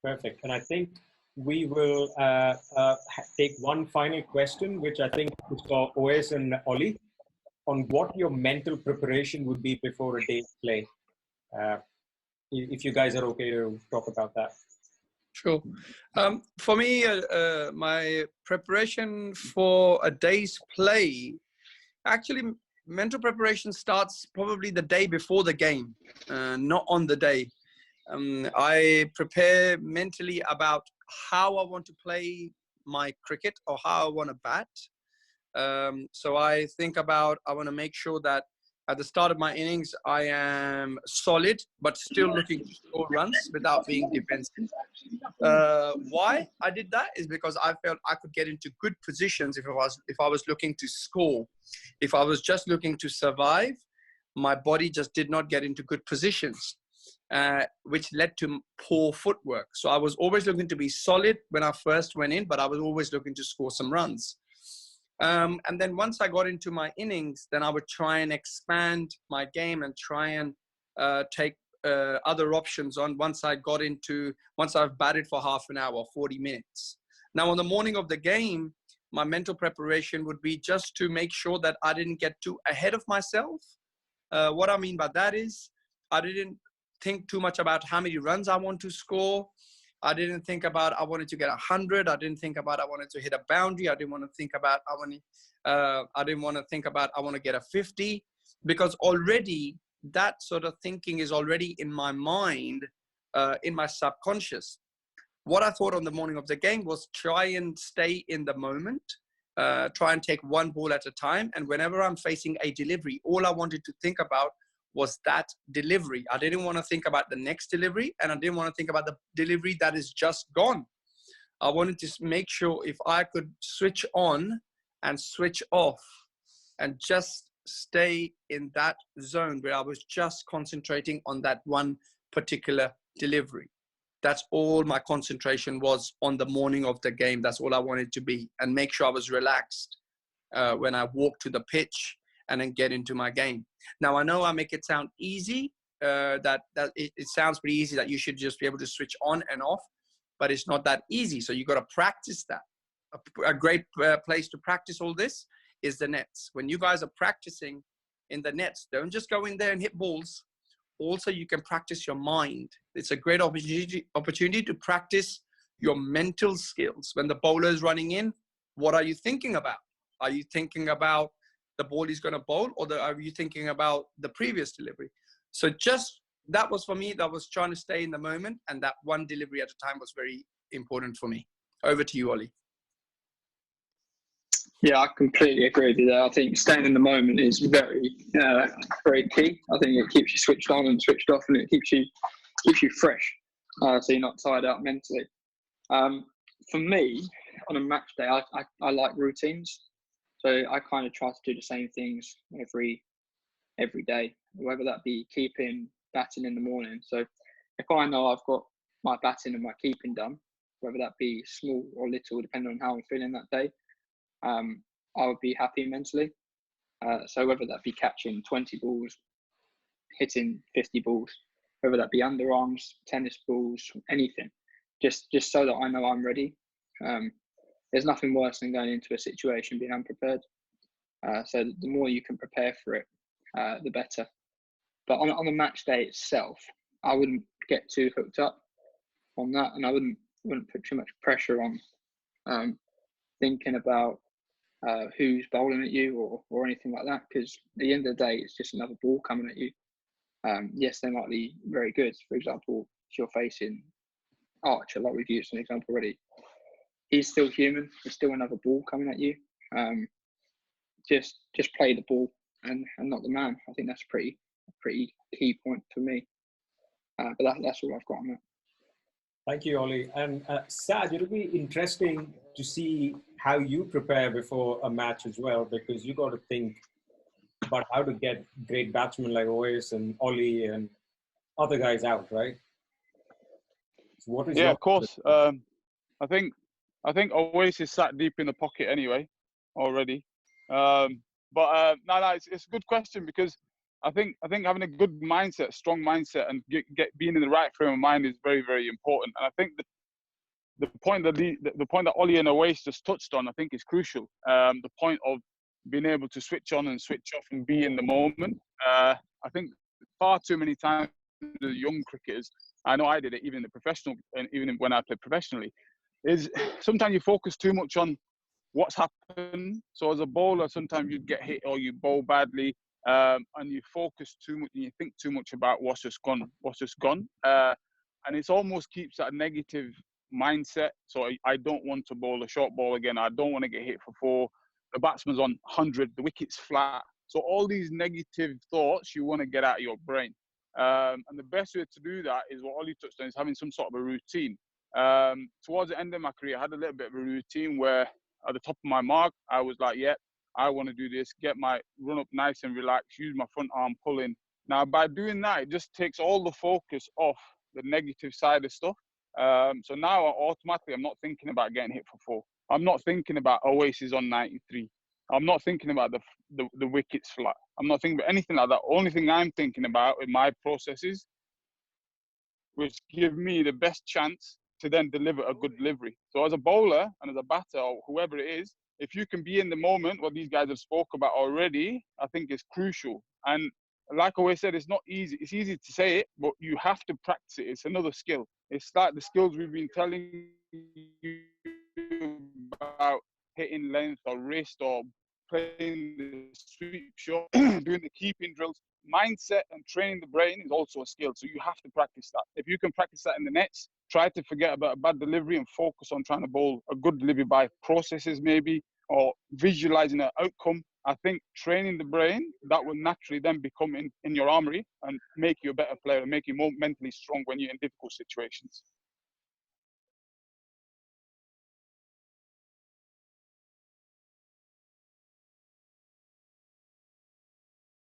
Perfect. And I think we will take one final question, which I think is for Owais and Ollie, on what your mental preparation would be before a day's play. Uh, if you guys are okay to talk about that. Sure. For me, my preparation for a day's play, actually, mental preparation starts probably the day before the game, not on the day. I prepare mentally about how I want to play my cricket or how I want to bat. So I think about, I want to make sure that at the start of my innings, I am solid, but still looking to score runs without being defensive. Why I did that is because I felt I could get into good positions if I was looking to score. If I was just looking to survive, my body just did not get into good positions, which led to poor footwork. So I was always looking to be solid when I first went in, but I was always looking to score some runs. And then once I got into my innings, then I would try and expand my game and try and take other options on once I've batted for half an hour, 40 minutes. Now, on the morning of the game, my mental preparation would be just to make sure that I didn't get too ahead of myself. What I mean by that is I didn't think too much about how many runs I want to score. I didn't think about I wanted to get 100. I didn't think about I wanted to hit a boundary. I didn't want to think about I want to get a 50, because already that sort of thinking is already in my mind, in my subconscious. What I thought on the morning of the game was try and stay in the moment, try and take one ball at a time. And whenever I'm facing a delivery, all I wanted to think about was that delivery. I didn't want to think about the next delivery, and I didn't want to think about the delivery that is just gone. I wanted to make sure if I could switch on and switch off and just stay in that zone where I was just concentrating on that one particular delivery. That's all my concentration was on the morning of the game. That's all I wanted to be, and make sure I was relaxed when I walked to the pitch and then get into my game. Now, I know I make it sound easy, that it sounds pretty easy that you should just be able to switch on and off, but it's not that easy. So you got to practice that. A great place to practice all this is the nets. When you guys are practicing in the nets, don't just go in there and hit balls. Also, you can practice your mind. It's a great opportunity to practice your mental skills. When the bowler is running in, what are you thinking about? Are you thinking about the ball he's going to bowl, or are you thinking about the previous delivery? So just that was for me, that was trying to stay in the moment, and that one delivery at a time was very important for me. Over to you, Ollie. Yeah, I completely agree with you there. I think staying in the moment is very, very key. I think it keeps you switched on and switched off, and it keeps you fresh, so you're not tired out mentally. For me, on a match day, I like routines. So I kind of try to do the same things every day, whether that be keeping, batting in the morning. So if I know I've got my batting and my keeping done, whether that be small or little, depending on how I'm feeling that day, I would be happy mentally. So whether that be catching 20 balls, hitting 50 balls, whether that be underarms, tennis balls, anything, just so that I know I'm ready. There's nothing worse than going into a situation being unprepared. So the more you can prepare for it, the better. But on the match day itself, I wouldn't get too hooked up on that, and I wouldn't put too much pressure on thinking about who's bowling at you or anything like that, because at the end of the day, it's just another ball coming at you. Yes, they might be very good. For example, if you're facing Archer, like we've used an example already, he's still human. There's still another ball coming at you. Just play the ball and not the man. I think that's a pretty key point for me. But that's all I've got on that. Thank you, Ollie. And Saj, it'll be interesting to see how you prepare before a match as well, because you got to think about how to get great batsmen like Owais and Ollie and other guys out, right? So what is of course. I think Owais is sat deep in the pocket anyway already. No, it's a good question, because I think having a good mindset, strong mindset, and being in the right frame of mind is very, very important. And I think the point that Ollie and Owais just touched on, I think, is crucial. The point of being able to switch on and switch off and be in the moment. I think far too many times the young cricketers, I know I did it even in the professional, and even when I played professionally, is sometimes you focus too much on what's happened. So as a bowler, sometimes you'd get hit or you bowl badly, and you focus too much and you think too much about what's just gone. And it almost keeps that negative mindset. So I don't want to bowl a short ball again. I don't want to get hit for 4. The batsman's on 100, the wicket's flat. So all these negative thoughts you want to get out of your brain. And the best way to do that is what Ollie touched on, is having some sort of a routine. Towards the end of my career, I had a little bit of a routine where at the top of my mark, I was like, yeah, I want to do this, get my run up nice and relaxed, use my front arm pulling. Now, by doing that, it just takes all the focus off the negative side of stuff. So now automatically, I'm not thinking about getting hit for 4. I'm not thinking about Oasis on 93. I'm not thinking about the wickets flat. I'm not thinking about anything like that. Only thing I'm thinking about in my processes, which give me the best chance to then deliver a good delivery. So as a bowler and as a batter or whoever it is, if you can be in the moment, what these guys have spoke about already, I think is crucial. And like I always said, it's not easy. It's easy to say it, but you have to practice it. It's another skill. It's like the skills we've been telling you about, hitting length or wrist or playing the sweep shot, doing the keeping drills. Mindset and training the brain is also a skill. So you have to practice that. If you can practice that in the nets, try to forget about a bad delivery and focus on trying to bowl a good delivery by processes maybe, or visualizing an outcome. I think training the brain, that will naturally then become in your armory and make you a better player and make you more mentally strong when you're in difficult situations.